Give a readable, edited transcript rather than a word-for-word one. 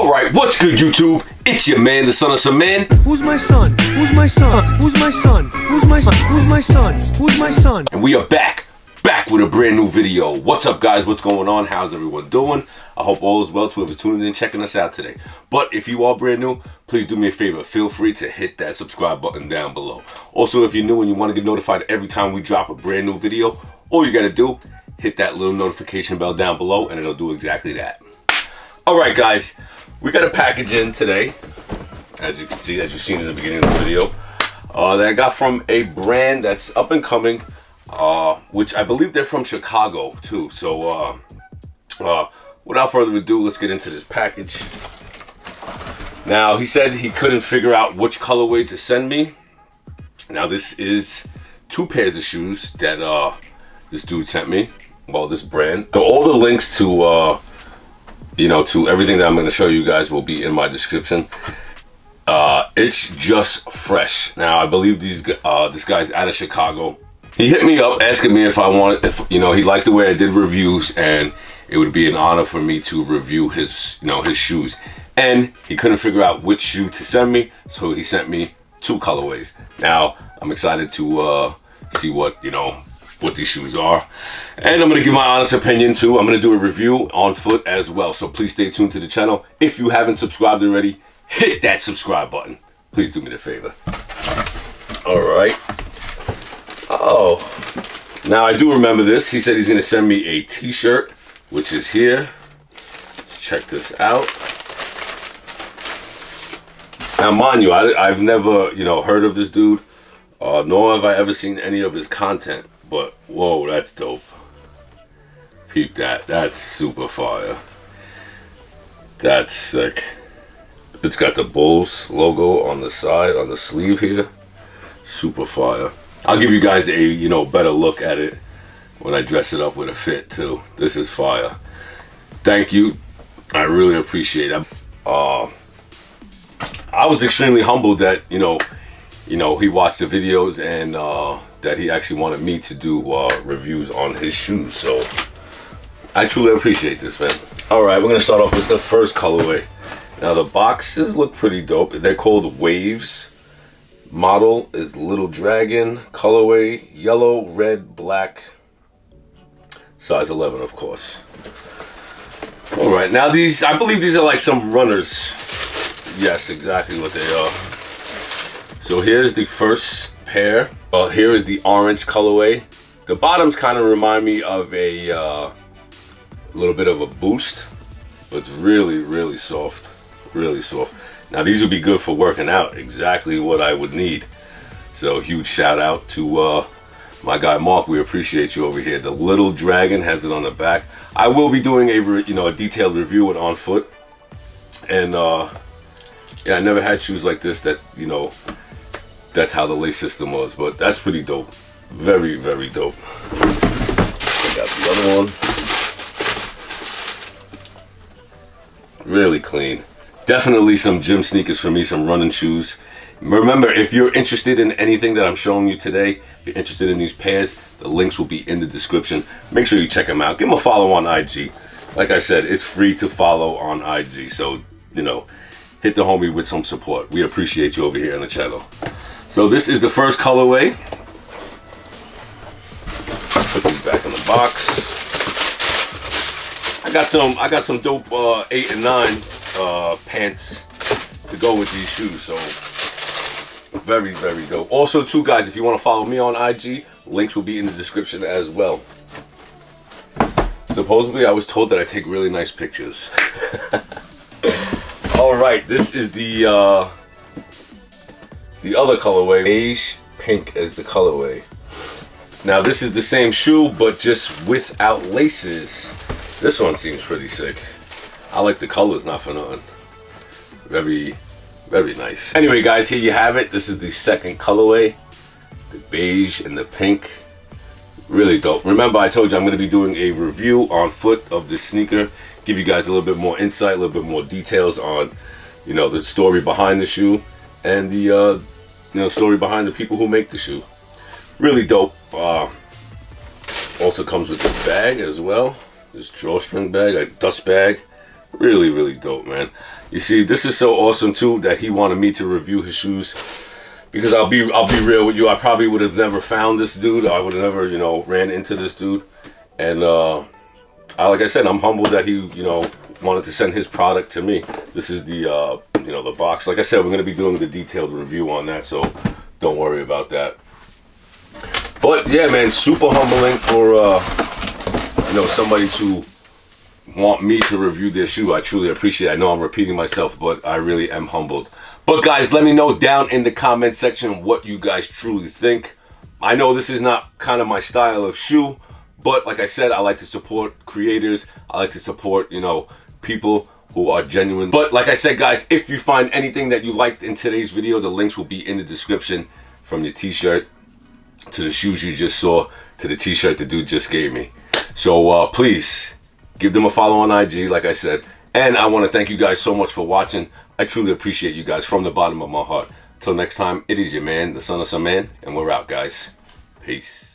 Alright, what's good, YouTube? It's your man, the son of some man. Who's my son? Who's my son? Who's my son? Who's my son? Who's my son? Who's my son? And we are back with a brand new video. What's up, guys? What's going on? How's everyone doing? I hope all is well to whoever's tuning in and checking us out today. But if you are brand new, please do me a favor. Feel free to hit that subscribe button down below. Also, if you're new and you want to get notified every time we drop a brand new video, all you got to do, hit that little notification bell down below and it'll do exactly that. Alright, guys. We got a package in today, as you can see, as you've seen in the beginning of the video, that I got from a brand that's up and coming, which I believe they're from Chicago too. So without further ado, let's get into this package. Now, he said he couldn't figure out which colorway to send me. Now, this is two pairs of shoes that this dude sent me. Well, this brand. So all the links to to everything that I'm going to show you guys will be in my description. It's just fresh. Now, I believe this guy's out of Chicago. He hit me up asking me if I wanted, he liked the way I did reviews, and it would be an honor for me to review his, his shoes. And he couldn't figure out which shoe to send me, so he sent me two colorways. Now, I'm excited to see what these shoes are, and I'm going to give my honest opinion too. I'm going to do a review on foot as well, so please stay tuned to the channel. If you haven't subscribed already, hit that subscribe button. Please do me the favor. All right. Oh, now I do remember this. He said he's going to send me a t-shirt, which is here. Let's check this out. Now, mind you, I've never heard of this dude, nor have I ever seen any of his content. But whoa, that's dope. Peep that. That's super fire. That's sick. It's got the Bulls logo on the side, on the sleeve here. Super fire. I'll give you guys a better look at it when I dress it up with a fit too. This is fire. Thank you. I really appreciate it. I was extremely humbled that he watched the videos and that he actually wanted me to do reviews on his shoes. So I truly appreciate this, man. All right, we're gonna start off with the first colorway. Now, the boxes look pretty dope. They're called Waves. Model is Little Dragon. Colorway yellow, red, black. Size 11, of course. All right, now these, I believe these are like some runners. Yes, exactly what they are. So here's the first pair. Here is the orange colorway. The bottoms kind of remind me of a little bit of a Boost, but it's really, really soft. Really soft. Now, these would be good for working out. Exactly what I would need. So huge shout out to my guy Mark. We appreciate you over here. The Little Dragon has it on the back. I will be doing a detailed review with On Foot. And yeah, I never had shoes like this that that's how the lace system was, but that's pretty dope. Very, very dope. I got the other one. Really clean. Definitely some gym sneakers for me, some running shoes. Remember, if you're interested in anything that I'm showing you today, if you're interested in these pairs, the links will be in the description. Make sure you check them out. Give them a follow on IG. Like I said, it's free to follow on IG, so, hit the homie with some support. We appreciate you over here on the channel. So this is the first colorway. Put these back in the box. I got some dope 8 and 9 pants to go with these shoes. So very, very dope. Also, too, guys, if you want to follow me on IG, links will be in the description as well. Supposedly, I was told that I take really nice pictures. All right, this is the other colorway. Beige pink is the colorway. Now, this is the same shoe, but just without laces. This one seems pretty sick. I like the colors, not for nothing. Very, very nice. Anyway, guys, here you have it. This is the second colorway. The beige and the pink. Really dope. Remember, I told you I'm going to be doing a review on foot of this sneaker. Give you guys a little bit more insight, a little bit more details on, the story behind the shoe and the, story behind the people who make the shoe. Really dope. Also comes with this bag as well. This drawstring bag, a dust bag. Really, really dope, man. You see, this is so awesome too that he wanted me to review his shoes. Because I'll be real with you, I probably would have never found this dude. I would have never, you know, ran into this dude. And like I said, I'm humbled that he, you know, wanted to send his product to me. This is the, you know, the box. Like I said, we're going to be doing the detailed review on that, so don't worry about that. But yeah, man, super humbling for, you know, somebody to want me to review their shoe. I truly appreciate it. I know I'm repeating myself, but I really am humbled. But guys, let me know down in the comment section what you guys truly think. I know this is not kind of my style of shoe, but like I said, I like to support creators. I like to support, you know, people who are genuine. But like I said, guys, if you find anything that you liked in today's video, the links will be in the description, from your t-shirt to the shoes you just saw to the t-shirt the dude just gave me. So please give them a follow on IG, like I said. And I want to thank you guys so much for watching. I truly appreciate you guys from the bottom of my heart. Till next time, it is your man, the son of some man, and we're out, guys. Peace.